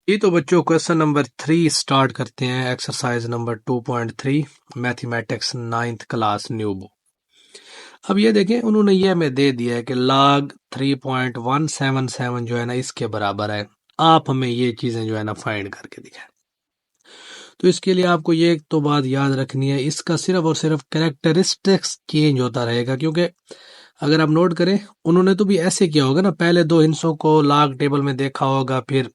जी तो बच्चों question number 3 start करते हैं। Exercise number 2.3 mathematics 9th class new book. अब ये देखें उन्होंने ये हमें दे दिया है कि log 3.177 जो है ना इसके बराबर है। आप हमें ये चीजें जो है ना फाइंड करके दिखाएं। तो इसके लिए आपको ये एक तो बात याद रखनी है, इसका सिर्फ और सिर्फ कैरेक्टरिस्टिक्स चेंज होता रहेगा। क्योंकि अगर आप नोट करें उन्होंने तो भी ऐसे किया होगा ना, पहले दो हिस्सों को log टेबल में देखा होगा, फिर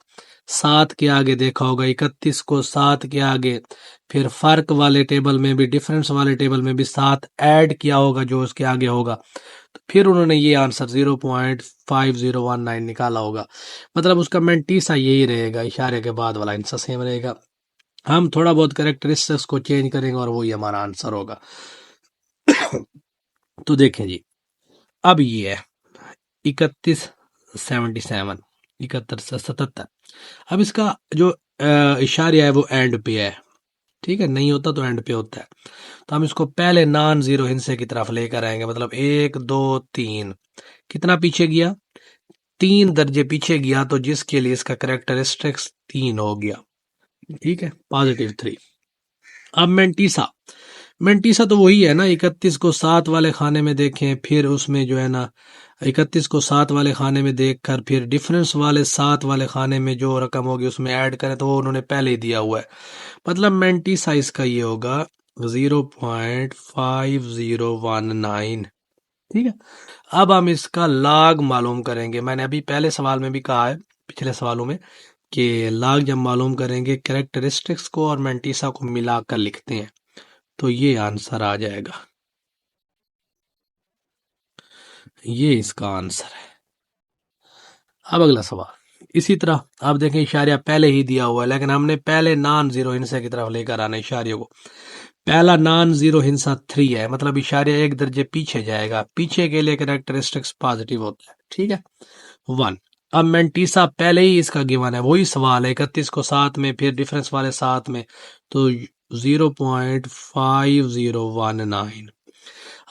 7 के आगे देखा होगा, 31 को 7 के आगे, फिर फर्क वाले टेबल में भी, डिफरेंस वाले टेबल में भी 7 ऐड किया होगा जो उसके आगे होगा। तो फिर उन्होंने ये आंसर 0.5019 निकाला होगा। मतलब उसका मेंटीसा यही रहेगा, इशारे के बाद वाला आंसर सेम रहेगा। हम थोड़ा बहुत कैरेक्टरिस्टिक्स को चेंज करेंगे और वही हमारा आंसर होगा। तो देखें जी, अब ये है 3177, 71 अब इसका जो इशारा है वो एंड पे है, ठीक है, नहीं होता तो एंड पे होता है। तो हम इसको पहले नॉन जीरो हिस्से की तरफ लेकर आएंगे। मतलब 1 2 3 कितना पीछे गया, 3 दर्जे पीछे गया, तो जिसके लिए इसका कैरेक्टरिस्टिक्स 3 हो गया, ठीक है, +3। अब मेंटीसा तो वही है ना, 31 को 7 वाले खाने में देखें, फिर उसमें जो है ना 31 को 7 वाले खाने में देखकर फिर डिफरेंस वाले 7 वाले खाने में जो रकम होगी उसमें ऐड करें, तो वो उन्होंने पहले ही दिया हुआ है। मतलब मेंटीसा इसका ये होगा 0.5019, ठीक है। अब हम इसका log मालूम करेंगे। मैंने अभी पहले सवाल में भी कहा है, पिछले सवालों में, कि log जब मालूम करेंगे कैरेक्टरिस्टिक्स को और मेंटीसा को मिलाकर लिखते हैं, तो ये आंसर आ जाएगा। ये इसका आंसर है। अब अगला सवाल इसी तरह आप देखें, इशारिया पहले ही दिया हुआ है, लेकिन हमने पहले नॉन जीरो हिंसा की तरफ लेकर आना इशारियों को। पहला नॉन जीरो हिंसा 3 है, मतलब इशारिया एक दर्जे पीछे जाएगा, पीछे के लिए कैरेक्टरिस्टिक्स पॉजिटिव होता है, ठीक है, 1। अब मेंटीसा पहले ही इसका गिवन है, वही सवाल है, 31 को 7 में, फिर डिफरेंस वाले 7 में, तो 0.5019।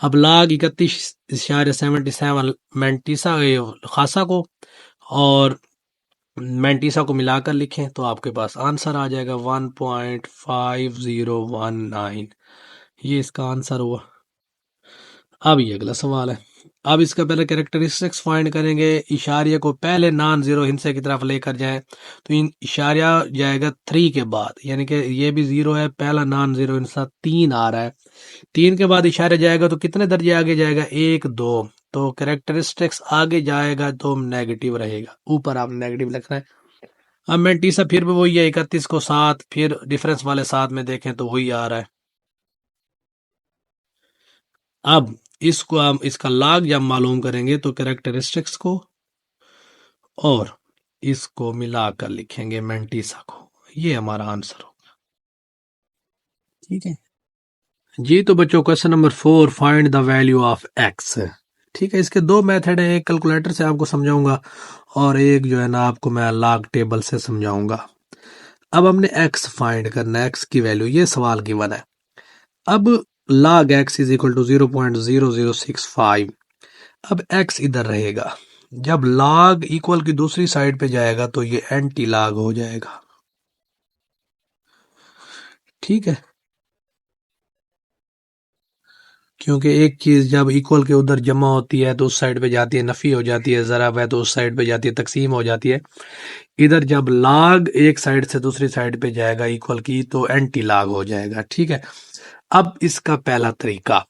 अब log 31.77 मेंटीसा खासा को और मेंटीसा को मिलाकर लिखें तो आपके पास आंसर आ जाएगा 1.5019। ये इसका आंसर हुआ। अब ये अगला सवाल है। अब इसका पहले कैरेक्टरिस्टिक्स फाइंड करेंगे। इशारिया को पहले नॉन जीरो हिंसे की तरफ लेकर जाएं, तो इन इशारिया जाएगा 3 के बाद, यानी कि ये भी 0 है, पहला नॉन जीरो हिंसा 3 आ रहा है। 3 के बाद इशारा जाएगा तो कितने दर्जे आगे जाएगा, 1 2, तो कैरेक्टरिस्टिक्स आगे जाएगा तो नेगेटिव रहेगा, ऊपर आप नेगेटिव लिखना है। अब मेंटीसा फिर भी वही है, 31 को 7, फिर डिफरेंस वाले 7 में देखें तो वही आ रहा है। अब इसको हम इसका log जब मालूम करेंगे तो कैरेक्टरिस्टिक्स को और इसको मिलाकर लिखेंगे मेंटीसा को, ये हमारा आंसर होगा, ठीक है जी। तो बच्चों question number 4, find the value of x. ठीक है, इसके दो मेथड है, एक कैलकुलेटर से आपको समझाऊंगा और एक जो है ना आपको मैं log टेबल से समझाऊंगा। अब हमने एक्स फाइंड करना है, एक्स की वैल्यू, ये सवाल गिवन है। अब log x is equal to 0.0065। अब x इधर रहेगा, जब log इक्वल की दूसरी साइड पे जाएगा तो ये एंटी log हो जाएगा, ठीक है, क्योंकि एक चीज जब इक्वल के उधर जमा होती है तो उस साइड पे जाती है, नफी हो जाती है, जरा है तो उस साइड पे जाती है, तकसीम हो जाती है। इधर जब log एक साइड से दूसरी साइड पे जाएगा इक्वल की, तो एंटी log हो जाएगा, ठीक है। अब इसका पहला तरीका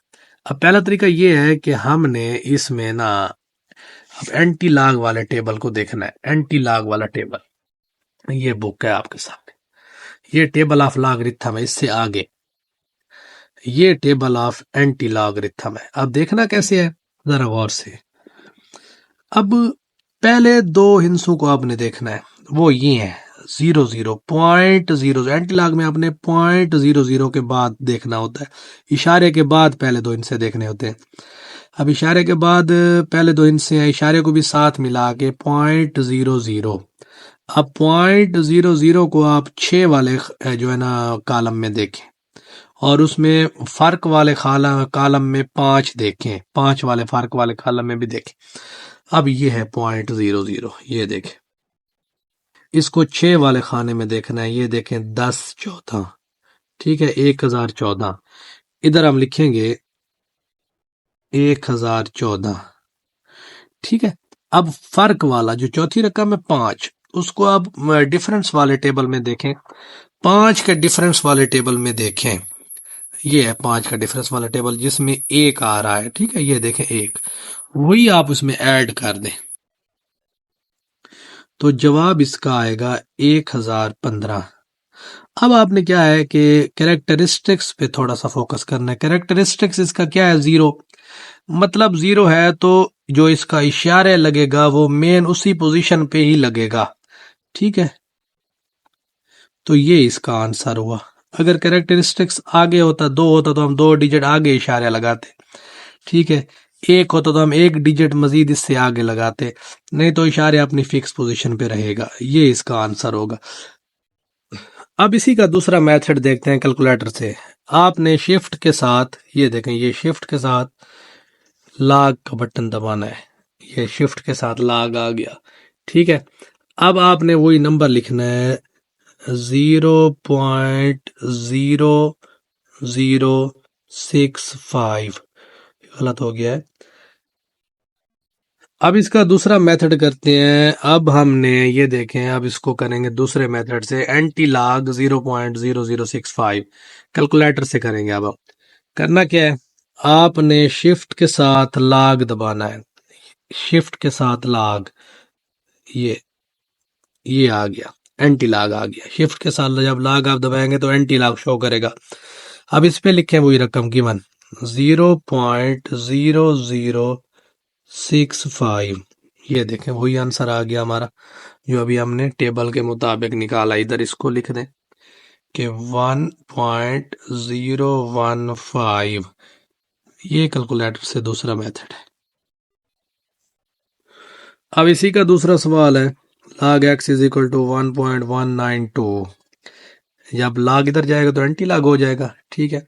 ये है कि हमने इसमें ना अब एंटी log वाले टेबल को देखना है। एंटी log वाला टेबल, ये बुक है आपके सामने, ये टेबल ऑफ लॉगरिथम है, इससे आगे ये टेबल ऑफ एंटी लॉगरिथम है। अब देखना कैसे है, जरा गौर से। अब पहले दो हिंसों को आपने देखना है, वो ये है 0.00 एंटी लॉग में आपने 0.00 के बाद देखना होता है, इशारे के बाद पहले दो हिंसे देखने होते हैं। अब इशारे के बाद पहले दो हिंसे हैं, इशारे को भी साथ मिला के 0.00। अब 0.00 को आप 6 वाले जो है ना कॉलम में देखें और उसमें फर्क वाले कॉलम में 5 देखें, 5 वाले फर्क वाले कॉलम में भी देखें। अब ये है 0.00, ये देखें, इसको 6 वाले खाने में देखना है। ये देखें 1014, ठीक है, 1014। इधर हम लिखेंगे 1014, ठीक है। अब फर्क वाला जो चौथी रकम है 5, उसको अब डिफरेंस वाले टेबल में देखें। 5 के डिफरेंस वाले टेबल में देखें, ये है 5 का डिफरेंस वाला टेबल जिसमें 1 आ रहा है, ठीक है। ये देखें 1, वही आप उसमें ऐड कर दें तो जवाब इसका आएगा 1015। अब आपने क्या है कि कैरेक्टरिस्टिक्स पे थोड़ा सा फोकस करना है। कैरेक्टरिस्टिक्स इसका क्या है, 0, मतलब 0 है तो जो इसका इशारे लगेगा वो मेन उसी पोजीशन पे ही लगेगा, ठीक है। तो ये इसका आंसर हुआ। अगर कैरेक्टरिस्टिक्स आगे होता, 2 होता, तो हम 2 डिजिट आगे इशारे लगाते, ठीक है। 1 होता तो हम 1 डिजिट मजीद इससे आगे लगाते, नहीं तो इशारे अपनी फिक्स पोजीशन पे रहेगा। ये इसका आंसर होगा। अब इसी का दूसरा मेथड देखते हैं कैलकुलेटर से। आपने शिफ्ट के साथ, ये देखें, ये शिफ्ट के साथ लॉग का बटन दबाना है। ये शिफ्ट के साथ लॉग आ गया, ठीक है। अब आपने वही नंबर लिखना है 0.0065। गलत हो गया है। अब इसका दूसरा मेथड करते हैं। अब हमने ये देखें, अब इसको करेंगे दूसरे मेथड से, एंटी लॉग 0.0065 कैलकुलेटर से करेंगे। अब करना क्या है, आपने शिफ्ट के साथ लॉग दबाना है। शिफ्ट के साथ लॉग, ये आ गया, एंटी लॉग आ गया। शिफ्ट के साथ जब लॉग आप दबाएंगे तो एंटी लॉग शो करेगा। अब इस पे लिखें वही रकम गिवन 0.0065। ये देखें वही आंसर आ गया हमारा जो अभी हमने टेबल के मुताबिक निकाला। इधर इसको लिख दें कि 1.015। ये कैलकुलेटर से दूसरा मेथड है। अब इसी का दूसरा सवाल है, log x is equal to 1.192। जब log इधर जाएगा तो एंटी log हो जाएगा, ठीक है।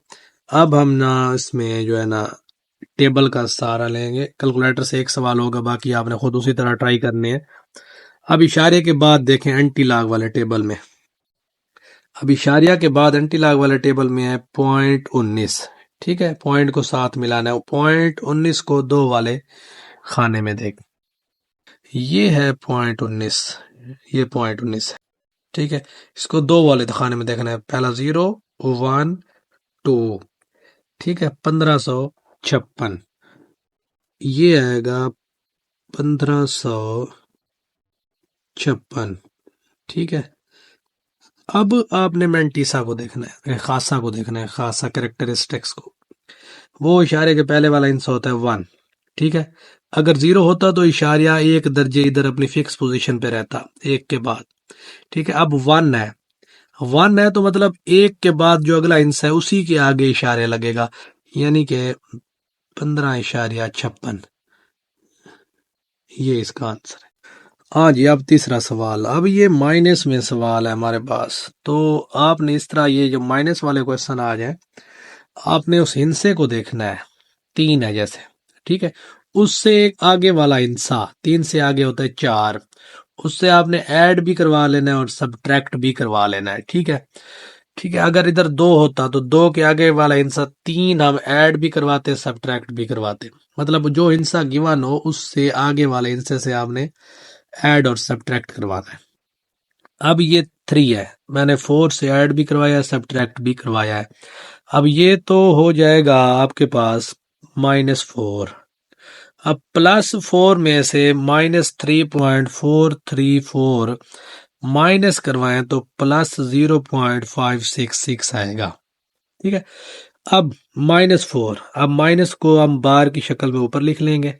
अब हम ना इसमें जो है ना टेबल का सहारा लेंगे। कैलकुलेटर से एक सवाल होगा, बाकी आपने खुद उसी तरह ट्राई करने हैं। अब इशारे के बाद देखें एंटी लॉग वाले टेबल में, अब इशारिया के बाद एंटी लॉग वाले टेबल में है 0.19, ठीक है। पॉइंट को साथ मिलाना है, 0.19 को 2 वाले खाने में देख, ये है 0.19, ये 0.19 है, ठीक है। इसको 2 वाले खाने में देखना है, पहला 0 1 2, ठीक है। 1556, ये आएगा 1556, ठीक है। अब आपने मेंटीसा को देखना है, खासा को देखना है, खासा कैरेक्टरिस्टिक्स को। वो इशारे के पहले वाला इंस होता है 1, ठीक है। अगर 0 होता तो इशारिया एक दर्जे इधर अपनी फिक्स पोजीशन पे रहता, एक के बाद, ठीक है। अब 1 है, 1 है तो मतलब एक के बाद जो अगला इंस है उसी के आगे इशारे लगेगा, यानी कि 15.56। ये इसका आंसर है। हाँ जी, अब तीसरा सवाल। अब ये माइनस में सवाल है हमारे पास, तो आपने इस तरह, ये जो माइनस वाले क्वेश्चन आ जाए, आपने उस हिंसे को देखना है। 3 है जैसे, ठीक है, उससे एक आगे वाला हिंसा, 3 से आगे होता है 4, उससे आपने ऐड भी करवा लेना है और सब्ट्रैक्ट भी करवा लेना है, ठीक है। ठीक है, अगर इधर 2 होता तो 2 के आगे वाला हिंसा 3 हम ऐड भी करवाते, सब्ट्रैक्ट भी करवाते। मतलब जो हिंसा गिवन हो उससे आगे वाले हिंसे से आपने ऐड और सब्ट्रैक्ट करवाना है। अब ये 3 है, मैंने 4 से ऐड भी करवाया, सब्ट्रैक्ट भी करवाया है। अब ये तो हो जाएगा आपके पास -4। अब +4 में से -3.434 माइनस करवाएं तो +0.566 आएगा, ठीक है। अब -4, अब माइनस को हम बार की शक्ल में ऊपर लिख लेंगे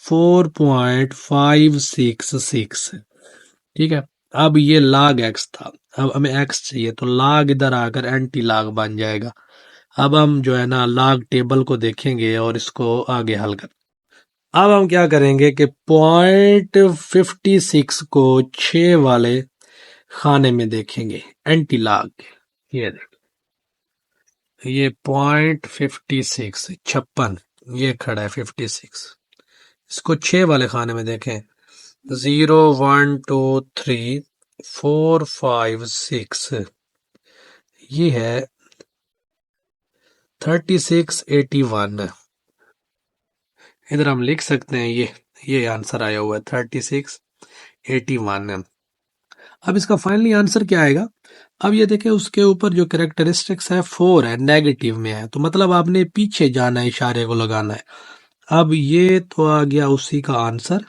4.566, ठीक है। अब ये log x था, अब हमें x चाहिए तो log इधर आकर एंटी log बन जाएगा। अब हम जो है ना log टेबल को देखेंगे और इसको आगे हल कर। अब हम क्या करेंगे कि 0.56 को 6 वाले खाने में देखेंगे एंटी log। ये देख, ये 0.56 56, ये खड़ा है 56, इसको 6 वाले खाने में देखें 0 1 2 3 456, ये है 3681। इधर हम लिख सकते हैं ये आंसर आया हुआ है 3681। अब इसका फाइनली आंसर क्या आएगा? अब ये देखें उसके ऊपर जो कैरेक्टरिस्टिक्स है 4 है, नेगेटिव में है, तो मतलब आपने पीछे जाना है, इशारे को लगाना है। अब ये तो आ गया उसी का आंसर।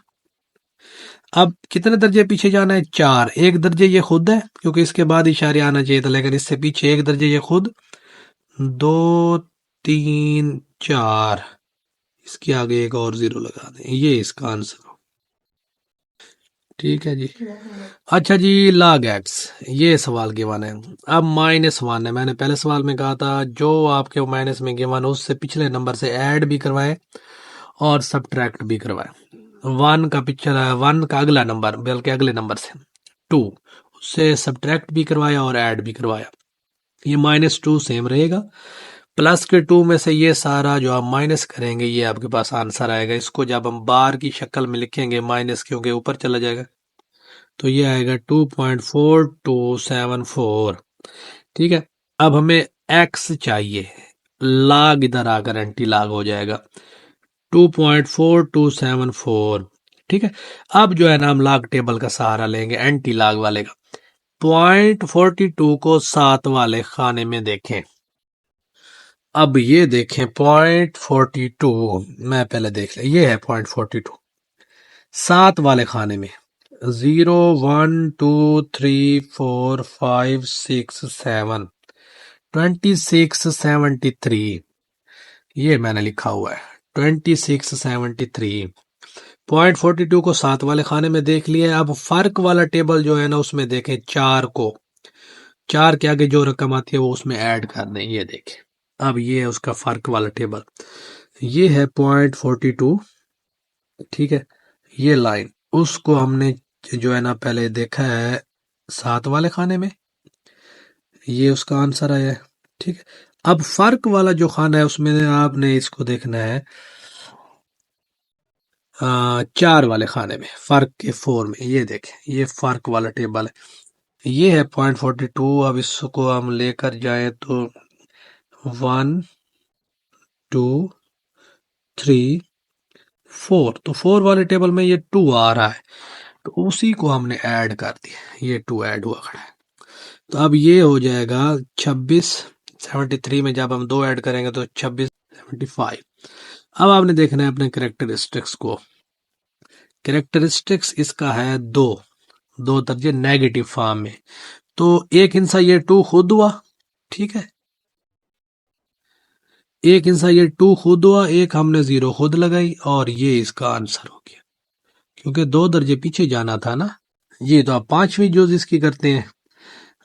अब कितने दर्जे पीछे जाना है? 4। एक दर्जे ये खुद है क्योंकि इसके बाद इशारे आना चाहिए था, लेकिन इससे पीछे एक दर्जे ये खुद, 2 3 4, इसके आगे एक और जीरो लगा दें, ये इसका आंसर हो। ठीक है जी। अच्छा जी, log x, ये सवाल गिवन है। अब -1 है, मैंने पहले सवाल में कहा था जो आपके माइनस में गिवन हो उससे पिछले नंबर से ऐड भी करवाएं और सब्ट्रैक्ट भी करवाएं। 1 का पिक्चर है, 1 का अगला नंबर, बल्कि अगले नंबर से 2, उससे सब्ट्रैक्ट भी करवाया और ऐड भी करवाया। ये -2 सेम रहेगा, प्लस के 2 में से ये सारा जो आप माइनस करेंगे ये आपके पास आंसर आएगा। इसको जब हम बार की शक्ल में लिखेंगे माइनस क्योंकि ऊपर चला जाएगा, तो ये आएगा 2.4274। ठीक है। अब हमें x चाहिए, लाग इधर आकर एंटी लाग हो जाएगा 2.4274। ठीक है। अब जो है ना हम लाग टेबल का सहारा लेंगे, एंटी लाग वाले का। 0.42 को 7 वाले खाने में देखें। अब ये देखें 0.42, मैं पहले देख ले, ये है 0.42 7 वाले खाने में, 0 1 2 3 4 5 6 7 2673, ये मैंने लिखा हुआ है 2673। 0.42 को 7 वाले खाने में देख लिया। अब फर्क वाला टेबल जो है ना उसमें देखें 4 को, 4 के आगे जो रकम आती है वो उसमें ऐड कर दें, ये देखें। अब ये है उसका फर्क वाला टेबल, ये है 0.42। ठीक है। ये लाइन उसको हमने जो है ना पहले देखा है 7 वाले खाने में, ये उसका आंसर आया है। ठीक है। अब फर्क वाला जो खाना है उसमें आपने इसको देखना है 4 वाले खाने में, फर्क के 4 में, ये देखें ये फर्क वाला टेबल है, ये है 0.42। अब इसको हम लेकर जाएं तो 1 2 3 4, तो 4 वाले टेबल में ये 2 आ रहा है, तो उसी को हमने ऐड कर दिया, ये 2 ऐड हुआ खड़ा है। तो अब ये हो जाएगा 2673 में जब हम 2 ऐड करेंगे तो 2675। अब आपने देखना है अपने कैरेक्टरिस्टिक्स को। कैरेक्टरिस्टिक्स इसका है 2 दर्जे नेगेटिव फॉर्म में, तो एक हिस्सा ये 2 खुद हुआ। ठीक है। एक हिस्सा ये 2 खुद हुआ, एक हमने 0 खुद लगाई, और ये इसका आंसर हो गया क्योंकि 2 दर्जे पीछे जाना था ना। ये तो आप 5वीं यूज इसकी करते हैं।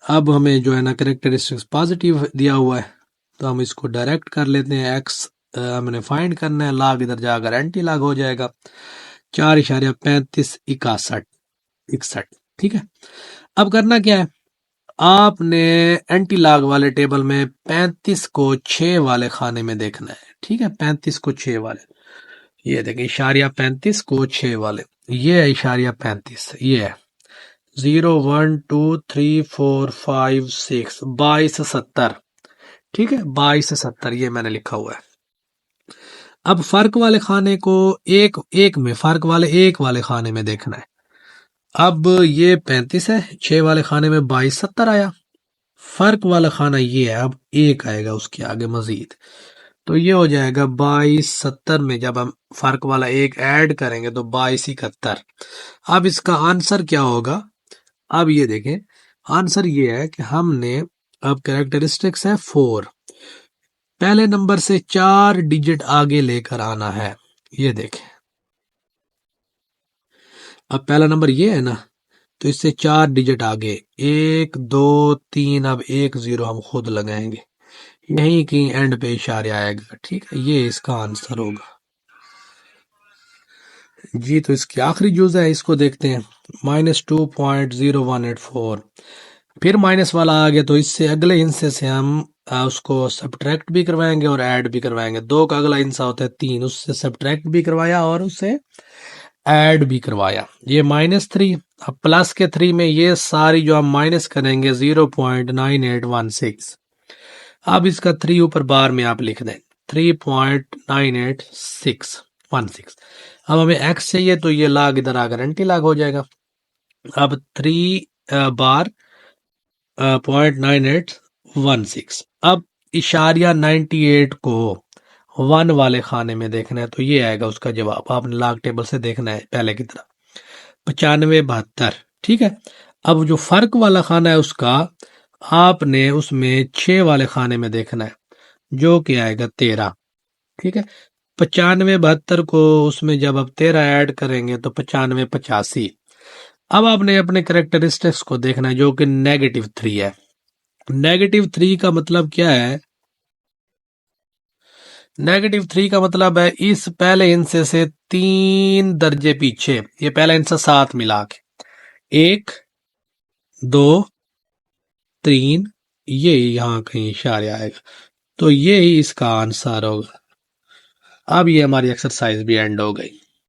अब हमें जो है ना कैरेक्टरिस्टिक्स पॉजिटिव दिया हुआ है, तो हम इसको डायरेक्ट कर लेते हैं। एक्स हमने फाइंड करना है, लाग इधर जाकर एंटी लाग हो जाएगा 4.3561। ठीक है। अब करना क्या है, आपने एंटी लाग वाले टेबल में 35 को 6 वाले खाने में देखना है। ठीक है। 35 को 6 वाले, ये देखिए इशारिया 35 को 6 वाले, ये है इशारिया 35, ये है 0 1 2 3 4 5 6 2270। ठीक है। 2270 ये मैंने लिखा हुआ है। अब फर्क वाले खाने को एक में, फर्क वाले एक वाले खाने में देखना है। अब ये 35 है, 6 वाले खाने में 2270 आया। फर्क वाला खाना ये है, अब एक आएगा उसके आगे मजीद, तो ये हो जाएगा 2270 में जब हम फर्क वाला एक ऐड करेंगे तो 2271। अब इसका आंसर क्या होगा? अब ये देखें, आंसर ये है कि हमने, अब कैरेक्टरिस्टिक्स है 4, पहले नंबर से 4 डिजिट आगे लेकर आना है। ये देखें, अब पहला नंबर ये है ना, तो इससे 4 डिजिट आगे, 1 2 3, अब 1 0 हम खुद लगाएंगे, यहीं की एंड पे इशारे आएगा। ठीक है। ये इसका आंसर होगा जी। तो इसकी आखिरी यूज है, इसको देखते हैं, -2.0184। फिर माइनस वाला आ गया, तो इससे अगले हिस्से से हम उसको सब्ट्रैक्ट भी करवाएंगे और ऐड भी करवाएंगे। 2 का अगला हिस्सा होता है 3, उससे सब्ट्रैक्ट भी करवाया और उससे ऐड भी करवाया। ये -3, अब प्लस के 3 में ये सारी जो हम माइनस करेंगे 0.9816। अब इसका 3 ऊपर बार में आप लिख दें 3.9816। अब हमें x चाहिए तो ये लाग इधर आकर एंटी लाग हो जाएगा। अब 3 बार 0.9816। अब इशारिया 98 को 1 वाले खाने में देखना है तो ये आएगा उसका जवाब। आपने लाग टेबल से देखना है पहले की तरह 95 72। ठीक है, अब जो फर्क वाला खाना है उसका आपने उसमें 6 वाले खाने में देखना है जो कि आएगा 13। ठीक है, 95 72 को उसमें जब आप 13 ऐड करेंगे तो 95 85। अब आपने अपने करेक्टरिस्टिक्स को देखना है जो कि -3 है। -3 का मतलब क्या है? -3 का मतलब है इस पहले हिस्से से 3 दर्जे पीछे, ये पहला हिस्सा 7 मिला के 1 2 3, ये यहाँ कहीं इशारे आएगा तो ये ही इसका आंसर होगा। अब ये हमारी एक्सरसाइज भी एंड हो गई।